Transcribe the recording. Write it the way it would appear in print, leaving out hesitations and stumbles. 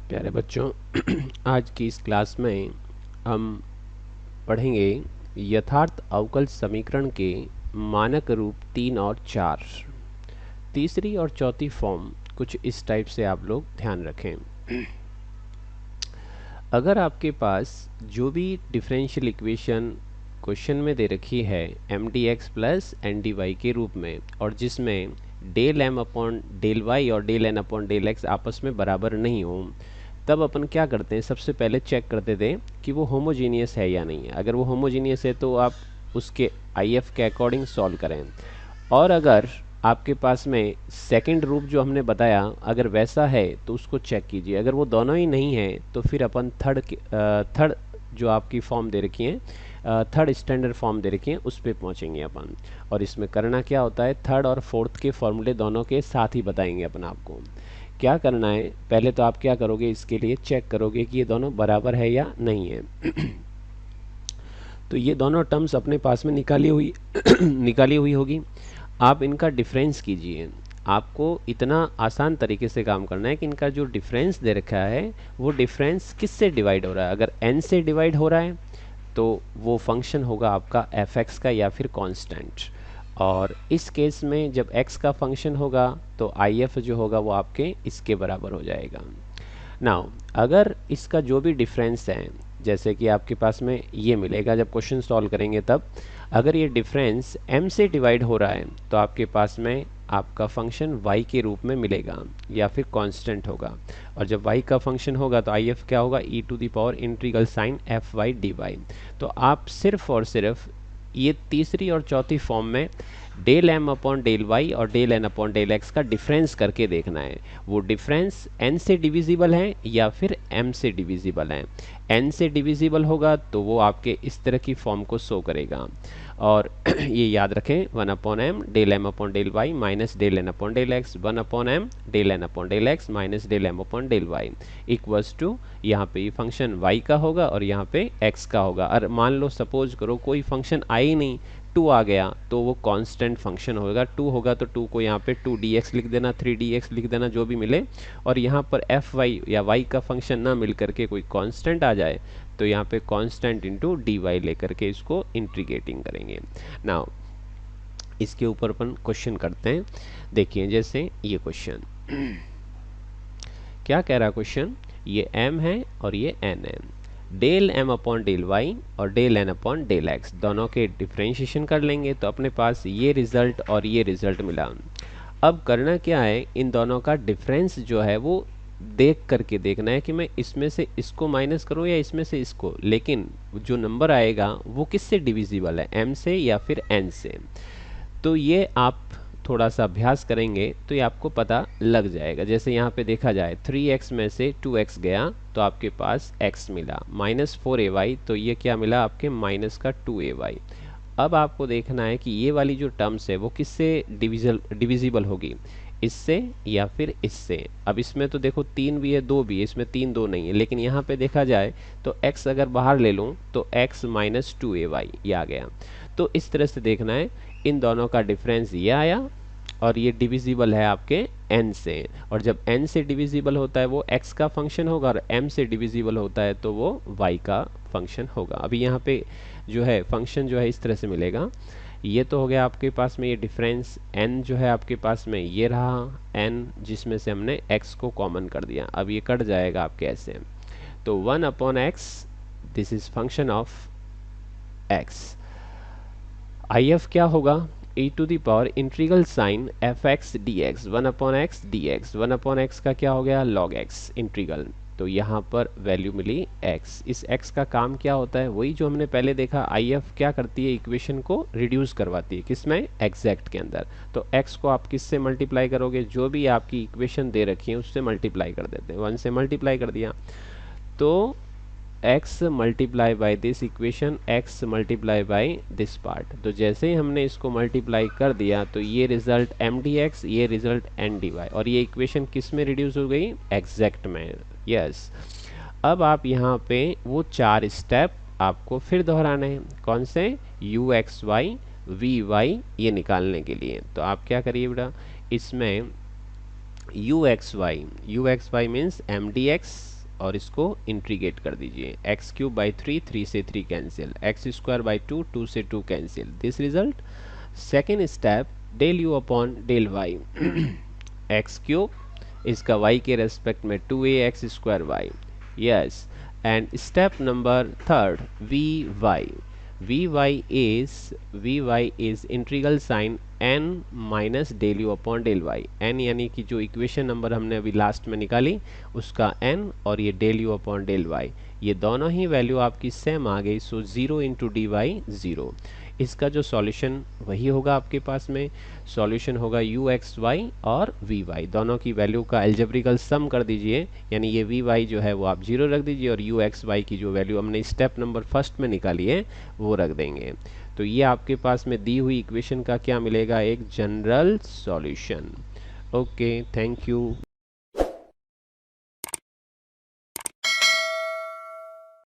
प्यारे बच्चों, आज की इस क्लास में हम पढ़ेंगे यथार्थ अवकल समीकरण के मानक रूप 3 और 4। तीसरी और चौथी फॉर्म कुछ इस टाइप से आप लोग ध्यान रखें। अगर आपके पास जो भी डिफरेंशियल इक्वेशन क्वेश्चन में दे रखी है M D X plus N D Y के रूप में, और जिसमें del M upon del Y और del N upon del X आपस में बराबर नहीं हो, तब अपन क्या करते हैं, सबसे पहले चेक करते थे कि वो होमोजीनियस है या नहीं है। अगर वो होमोजीनियस है तो आप उसके आईएफ के अकॉर्डिंग सॉल्व करें, और अगर आपके पास में सेकंड रूप जो हमने बताया अगर वैसा है तो उसको चेक कीजिए। अगर वो दोनों ही नहीं है तो फिर अपन थर्ड जो आपकी फॉर्म दे रखी है, थर्ड स्टैंडर्ड फॉर्म दे रखी है, उस पर पहुंचेंगे अपन। और इसमें करना क्या होता है, थर्ड और फोर्थ के फॉर्मूले दोनों के साथ ही बताएंगे अपन आपको क्या करना है। पहले तो आप क्या करोगे, इसके लिए चेक करोगे कि ये दोनों बराबर है या नहीं है। तो ये दोनों टर्म्स अपने पास में निकाली हुई निकाली हुई होगी। आप इनका डिफरेंस कीजिए। आपको इतना आसान तरीके से काम करना है कि इनका जो डिफरेंस दे रखा है वो डिफरेंस किससे डिवाइड हो रहा है। अगर n से डिवाइड हो रहा है तो वो फंक्शन होगा आपका f(x) का या फिर कांस्टेंट, और इस केस में जब x का फंक्शन होगा तो if जो होगा वो आपके इसके बराबर हो जाएगा। नाउ अगर इसका जो भी डिफरेंस है, जैसे कि आपके पास में ये मिलेगा जब क्वेश्चन सॉल्व करेंगे, तब अगर ये डिफरेंस m से डिवाइड हो रहा है तो आपके पास में आपका फंक्शन y के रूप में मिलेगा या फिर कांस्टेंट होगा। और जब y का फंक्शन होगा तो if क्या होगा, e to the power integral sign F Y D Y. तो आप सिर्फ और सिर्फ ये तीसरी और चौथी फॉर्म में del M upon del Y और del N upon del X का डिफरेंस करके देखना है। वो डिफरेंस n से डिविजिबल है या फिर m से डिविजिबल है। n से डिविजिबल होगा तो वो आपके इस तरह की फॉर्म को शो करेगा। और ये याद रखें, 1 upon M del M upon del Y minus del N upon del X, 1 upon M del N upon del X minus del M upon del Y equals to, यहाँ पे ये फंक्शन y का होगा और यहाँ पे x का होगा। और मान लो सपोज करो कोई फंक्शन आया ही नहीं, 2 आ गया, तो वो कांस्टेंट फंक्शन होगा। 2 होगा तो 2 को यहाँ पे 2dx लिख देना, 3dx लिख देना, जो भी मिले। और यहाँ पर एफ वाई या y का फंक्शन ना मिल करके कोई कांस्टेंट आ जाए तो यहाँ पे कांस्टेंट इंटू डी वाई लेकर के इसको इंटीग्रेटिंग करेंगे। नाउ इसके ऊपर अपन क्वेश्चन करते हैं। देखिए जैसे ये क्वेश्चन क्या कह रहा क्वेश्चन, ये m है और ये n है। Del m upon del y और del n upon del x दोनों के डिफ्रेंशिएशन कर लेंगे तो अपने पास ये रिजल्ट और ये रिजल्ट मिला। अब करना क्या है, इन दोनों का डिफरेंस जो है वो देख करके देखना है कि मैं इसमें से इसको माइनस करूं या इसमें से इसको, लेकिन जो नंबर आएगा वो किससे डिविजिबल है, m से या फिर n से। तो ये आप थोड़ा सा अभ्यास करेंगे तो ये आपको पता लग जाएगा। जैसे यहाँ पे देखा जाए 3x में से 2x गया तो आपके पास x मिला, -4ay तो ये क्या मिला आपके माइनस का 2ay। अब आपको देखना है कि ये वाली जो टर्म्स है वो किससे डिविजिबल होगी, इससे या फिर इससे। अब इसमें तो देखो 3 भी है 2 भी है, इसमें 3 2 नहीं है, लेकिन यहाँ पे देखा जाए तो x अगर बाहर ले लूँ तो x माइनस 2ay ये आ गया। तो इस तरह से देखना है, इन दोनों का डिफरेंस ये आया और ये डिविजिबल है आपके n से, और जब n से डिविजिबल होता है वो x का फंक्शन होगा और m से डिविजिबल होता है तो वो y का फंक्शन होगा। अभी यहाँ पे जो है फंक्शन जो है इस तरह से मिलेगा। ये तो हो गया आपके पास में ये डिफरेंस, n जो है आपके पास में ये रहा n, जिसमें से हमने x को कॉमन कर दिया। अब ये कट जाएगा आपके ऐसे, तो 1 upon X, this is function of x। if क्या होगा, e to the power integral sign F X D X, 1 upon X D X, 1 upon X का क्या हो गया लॉग एक्स इंटीग्रल। तो यहाँ पर वैल्यू मिली x। इस x का काम क्या होता है, वही जो हमने पहले देखा, if क्या करती है, इक्वेशन को रिड्यूस करवाती है किसमें, एग्जैक्ट के अंदर। तो x को आप किससे मल्टीप्लाई करोगे, जो भी आपकी इक्वेशन दे रखी है उससे मल्टीप्लाई कर देते हैं। 1 से मल्टीप्लाई कर दिया तो x multiply by this equation, x multiply by this part. तो जैसे ही हमने इसको मल्टीप्लाई कर दिया तो ये रिजल्ट m dx, ये रिजल्ट n dy, और ये इक्वेशन किस में रिड्यूस हो गई, एग्जैक्ट में। यस अब आप यहाँ पे वो 4 स्टेप आपको फिर दोहराने हैं, कौन से, u x y v y ये निकालने के लिए। तो आप क्या करिए बेटा, इसमें u x y means m dx और इसको इंटीग्रेट कर दीजिए। एक्स क्यूब बाई 3, 3 से 3 कैंसिल, एक्स स्क्वायर बाई 2, 2 से 2 cancel, this result. Second step, del U upon del Y, X cube, इसका y के रेस्पेक्ट में 2ax square Y, yes. And step number third, vy is integral sign n minus del U upon del Y, n यानी कि जो equation number हमने अभी last में निकाली उसका n, और ये del U upon del Y, ये दोनों ही वैल्यू आपकी सेम आ गई, सो 0 इंटू डी वाई 0। इसका जो सॉल्यूशन वही होगा आपके पास में, सॉल्यूशन होगा यू एक्स वाई और वी वाई, दोनों की वैल्यू का एल्जेब्रिकल सम कर दीजिए, यानी ये वी वाई जो है वो आप 0 रख दीजिए और यू एक्स वाई की जो वैल्यू हमने स्टेप नंबर फर्स्ट में निकाली है वो रख देंगे। तो ये आपके पास में दी हुई इक्वेशन का क्या मिलेगा, एक general solution. Okay, thank you.